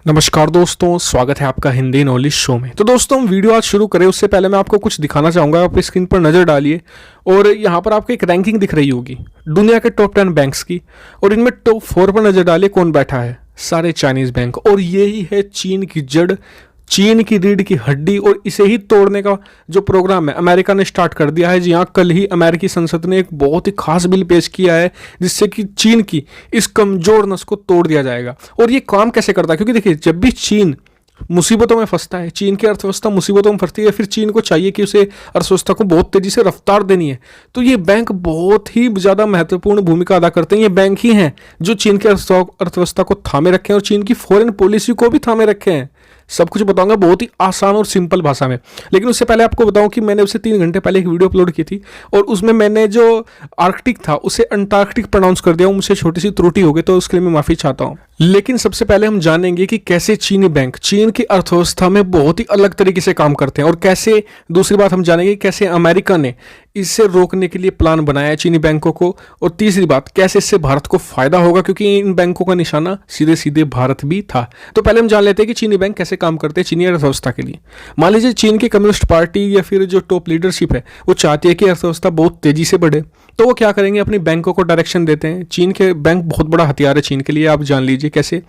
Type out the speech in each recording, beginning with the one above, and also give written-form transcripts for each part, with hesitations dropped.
नमस्कार दोस्तों, स्वागत है आपका हिंदी नॉलेज शो में। तो दोस्तों, हम वीडियो आज शुरू करें उससे पहले मैं आपको कुछ दिखाना चाहूँगा। आप स्क्रीन पर नज़र डालिए और यहाँ पर आपको एक रैंकिंग दिख रही होगी दुनिया के टॉप 10 बैंक्स की, और इनमें टॉप 4 पर नज़र डालिए कौन बैठा है। सारे चाइनीज़ बैंक। और यही है चीन की जड़, चीन की रीढ़ की हड्डी, और इसे ही तोड़ने का जो प्रोग्राम है अमेरिका ने स्टार्ट कर दिया है। जी हाँ, कल ही अमेरिकी संसद ने एक बहुत ही खास बिल पेश किया है जिससे कि चीन की इस कमजोर नस को तोड़ दिया जाएगा। और ये काम कैसे करता है, क्योंकि देखिए, जब भी चीन मुसीबतों में फंसता है, चीन की अर्थव्यवस्था मुसीबतों में फंसती है, फिर चीन को चाहिए कि उसे अर्थव्यवस्था को बहुत तेजी से रफ्तार देनी है, तो ये बैंक बहुत ही ज़्यादा महत्वपूर्ण भूमिका अदा करते हैं। ये बैंक ही हैं जो चीन की अर्थव्यवस्था को थामे रखे हैं और चीन की फॉरेन पॉलिसी को भी थामे रखे हैं। सब कुछ बताऊंगा बहुत ही आसान और सिंपल भाषा में। लेकिन उससे पहले आपको बताऊं कि मैंने उससे 3 घंटे पहले एक वीडियो अपलोड की थी और उसमें मैंने जो आर्कटिक था उसे अंटार्कटिक प्रोनाउंस कर दिया हूं। मुझसे छोटी सी त्रुटि हो गई, तो उसके लिए मैं माफ़ी चाहता हूं। लेकिन सबसे पहले हम जानेंगे कि कैसे चीनी बैंक चीन की अर्थव्यवस्था में बहुत ही अलग तरीके से काम करते हैं, और कैसे, दूसरी बात हम जानेंगे कैसे अमेरिका ने इससे रोकने के लिए प्लान बनाया है चीनी बैंकों को, और तीसरी बात कैसे इससे भारत को फायदा होगा, क्योंकि इन बैंकों का निशाना सीधे सीधे भारत भी था। तो पहले हम जान लेते हैं कि चीनी बैंक कैसे काम करते हैं चीनी अर्थव्यवस्था के लिए। मान लीजिए चीन की कम्युनिस्ट पार्टी या फिर जो टॉप लीडरशिप है वो चाहती है कि अर्थव्यवस्था बहुत तेजी से बढ़े, तो वो क्या करेंगे, अपनी बैंकों को डायरेक्शन देते हैं। चीन के बैंक बहुत बड़ा हथियार है चीन के लिए, आप जान लीजिए कैसे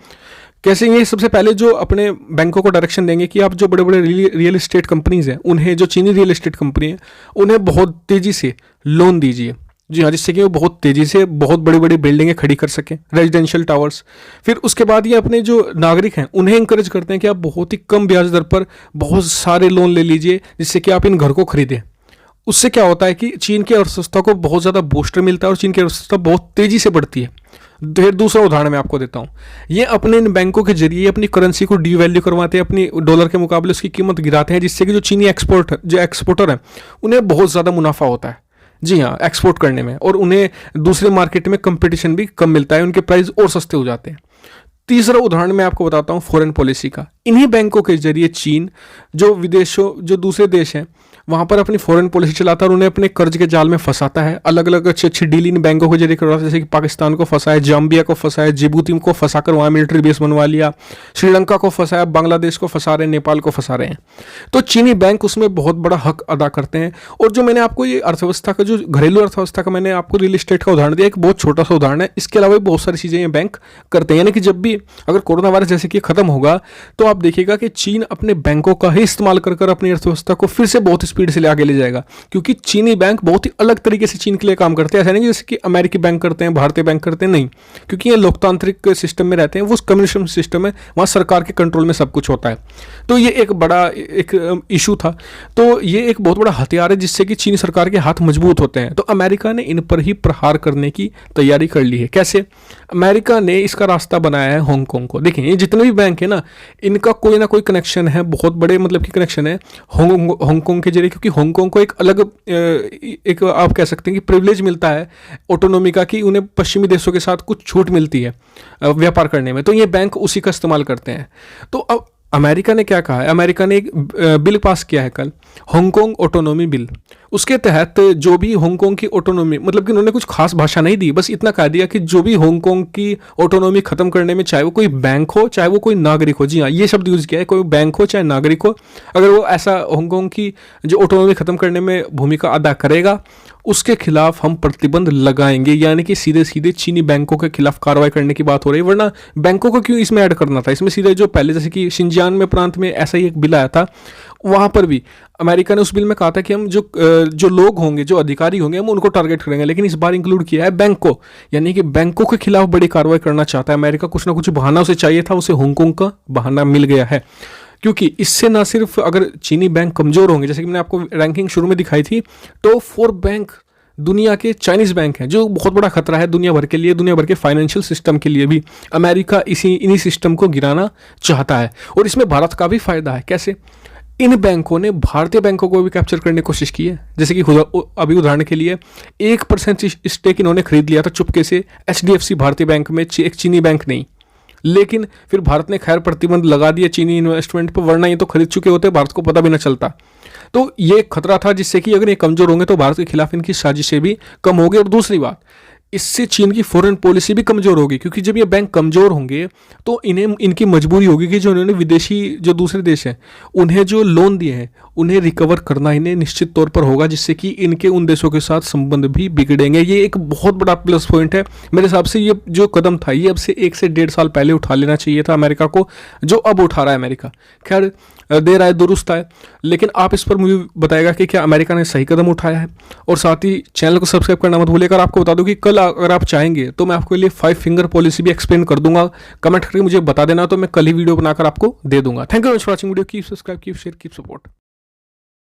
कैसे ये सबसे पहले जो अपने बैंकों को डायरेक्शन देंगे कि आप जो बड़े बड़े रियल एस्टेट कंपनीज हैं, उन्हें, जो चीनी रियल एस्टेट कंपनी है, उन्हें बहुत तेजी से लोन दीजिए। जी हाँ, जिससे कि वो बहुत तेजी से बहुत बड़ी बड़ी बिल्डिंगें खड़ी कर सकें, रेजिडेंशियल टावर्स। फिर उसके बाद ये अपने जो नागरिक हैं उन्हें इंकरेज करते हैं कि आप बहुत ही कम ब्याज दर पर बहुत सारे लोन ले लीजिए, जिससे कि आप इन घर को खरीदें। उससे क्या होता है कि चीन की अर्थव्यवस्था को बहुत ज़्यादा बूस्टर मिलता है और चीन की अर्थव्यवस्था बहुत तेजी से बढ़ती है। फिर दूसरा उदाहरण मैं आपको देता हूँ। ये अपने इन बैंकों के जरिए अपनी करेंसी को डीवैल्यू करवाते हैं, अपनी डॉलर के मुकाबले उसकी कीमत गिराते हैं, जिससे कि जो चीनी एक्सपोर्टर हैं उन्हें बहुत ज़्यादा मुनाफा होता है। जी हाँ, एक्सपोर्ट करने में, और उन्हें दूसरे मार्केट में कंपटीशन भी कम मिलता है, उनके प्राइस और सस्ते हो जाते हैं। तीसरा उदाहरण मैं आपको बताता हूँ फॉरेन पॉलिसी का। इन्हीं बैंकों के जरिए चीन जो दूसरे देश हैं वहाँ पर अपनी फॉरेन पॉलिसी चलाता है और उन्हें अपने कर्ज के जाल में फंसाता है। अलग अलग अच्छी अच्छी डील इन बैंकों के जरिए करवाता है, जैसे कि पाकिस्तान को फंसाया, जाम्बिया को फंसाया, जिबूती को फंसाकर वहाँ मिलिट्री बेस बनवा लिया, श्रीलंका को फंसाया, बांग्लादेश को फंसा रहे हैं, नेपाल को फंसा रहे हैं। तो चीनी बैंक उसमें बहुत बड़ा हक अदा करते हैं। और जो मैंने आपको ये अर्थव्यवस्था का, जो घरेलू अर्थव्यवस्था का मैंने आपको रियल एस्टेट का उदाहरण दिया, एक बहुत छोटा सा उदाहरण है। इसके अलावा भी बहुत सारी चीज़ें ये बैंक करते हैं। यानी कि जब भी अगर कोरोना वायरस जैसे कि खत्म होगा, तो आप देखिएगा कि चीन अपने बैंकों का ही इस्तेमाल कर अपनी अर्थव्यवस्था को फिर से बहुत स्पीड से ले आगे ले जाएगा, क्योंकि चीनी बैंक बहुत ही अलग तरीके से चीन के लिए काम करते हैं। ऐसा नहीं जैसे कि अमेरिकी बैंक करते हैं, भारतीय बैंक करते हैं, नहीं, क्योंकि ये लोकतांत्रिक सिस्टम में रहते हैं, वो कम्युनिज्म सिस्टम है, वहाँ सरकार के कंट्रोल में सब कुछ होता है। तो ये एक बड़ा इशू था। तो ये एक बहुत बड़ा हथियार है जिससे कि चीनी सरकार के हाथ मजबूत होते हैं। तो अमेरिका ने इन पर ही प्रहार करने की तैयारी कर ली है। कैसे? अमेरिका ने इसका रास्ता बनाया है हांगकांग को। देखिए, ये जितने भी बैंक है ना, इनका कोई ना कोई कनेक्शन है, बहुत बड़े मतलब की कनेक्शन है हांगकांग के जरिए, क्योंकि हांगकांग को एक अलग, एक आप कह सकते हैं कि प्रिविलेज मिलता है ऑटोनॉमी का, कि उन्हें पश्चिमी देशों के साथ कुछ छूट मिलती है व्यापार करने में। तो ये बैंक उसी का इस्तेमाल करते हैं। तो अब अमेरिका ने क्या कहा है, अमेरिका ने एक बिल पास किया है कल, हांगकांग ऑटोनॉमी बिल। उसके तहत जो भी हांगकांग की ऑटोनॉमी, मतलब कि उन्होंने कुछ खास भाषा नहीं दी, बस इतना कह दिया कि जो भी हांगकांग की ऑटोनॉमी खत्म करने में, चाहे वो कोई बैंक हो चाहे वो कोई नागरिक हो, जी हाँ, ये शब्द यूज़ किया है, कोई बैंक हो चाहे नागरिक हो, अगर वो ऐसा हांगकांग की जो ऑटोनॉमी खत्म करने में भूमिका अदा करेगा, उसके खिलाफ हम प्रतिबंध लगाएंगे। यानी कि सीधे सीधे चीनी बैंकों के खिलाफ कार्रवाई करने की बात हो रही है। वरना बैंकों को क्यों इसमें ऐड करना था? इसमें सीधे जो पहले, जैसे कि शिनजियांग में प्रांत में ऐसा ही एक बिल आया था, वहाँ पर भी अमेरिका ने उस बिल में कहा था कि हम जो लोग होंगे, जो अधिकारी होंगे, हम उनको टारगेट करेंगे। लेकिन इस बार इंक्लूड किया है बैंक को, यानी कि बैंकों के खिलाफ बड़ी कार्रवाई करना चाहता है अमेरिका। कुछ ना कुछ बहाना उसे चाहिए था, उसे हांगकांग का बहाना मिल गया है। क्योंकि इससे ना सिर्फ अगर चीनी बैंक कमज़ोर होंगे, जैसे कि मैंने आपको रैंकिंग शुरू में दिखाई थी, तो 4 बैंक दुनिया के चाइनीज़ बैंक हैं, जो बहुत बड़ा खतरा है दुनिया भर के लिए, दुनिया भर के फाइनेंशियल सिस्टम के लिए भी। अमेरिका इन्हीं सिस्टम को गिराना चाहता है, और इसमें भारत का भी फायदा है। कैसे? इन बैंकों ने भारतीय बैंकों को भी कैप्चर करने की कोशिश की है। जैसे कि अभी उदाहरण के लिए 1% स्टेक इन्होंने खरीद लिया था चुपके से HDFC भारतीय बैंक में, एक चीनी बैंक नहीं। लेकिन फिर भारत ने खैर प्रतिबंध लगा दिया चीनी इन्वेस्टमेंट पर, वरना ये तो खरीद चुके होते, भारत को पता भी ना चलता। तो ये खतरा था, जिससे कि अगर ये कमज़ोर होंगे तो भारत के खिलाफ इनकी साजिशें भी कम होगी। और दूसरी बात, इससे चीन की फॉरेन पॉलिसी भी कमज़ोर होगी, क्योंकि जब ये बैंक कमज़ोर होंगे तो इन्हें इनकी मजबूरी होगी कि जो इन्होंने विदेशी जो दूसरे देश हैं उन्हें जो लोन दिए हैं उन्हें रिकवर करना इन्हें निश्चित तौर पर होगा, जिससे कि इनके उन देशों के साथ संबंध भी बिगड़ेंगे। ये एक बहुत बड़ा प्लस पॉइंट है मेरे हिसाब से। ये जो कदम था ये अब से 1 से 1.5 साल पहले उठा लेना चाहिए था अमेरिका को, जो अब उठा रहा है अमेरिका। खैर देर आए दुरुस्त आए, लेकिन आप इस पर मुझे बताएगा कि क्या अमेरिका ने सही कदम उठाया है। और साथ ही चैनल को सब्सक्राइब करना मत भूलिएगा। आपको बता दूं कि कल अगर आप चाहेंगे तो मैं आपके लिए 5 फिंगर पॉलिसी भी एक्सप्लेन कर दूंगा। कमेंट करके मुझे बता देना तो मैं कल ही वीडियो बनाकर आपको दे दूंगा। Thank you for watching video. Keep subscribe, keep share, keep support.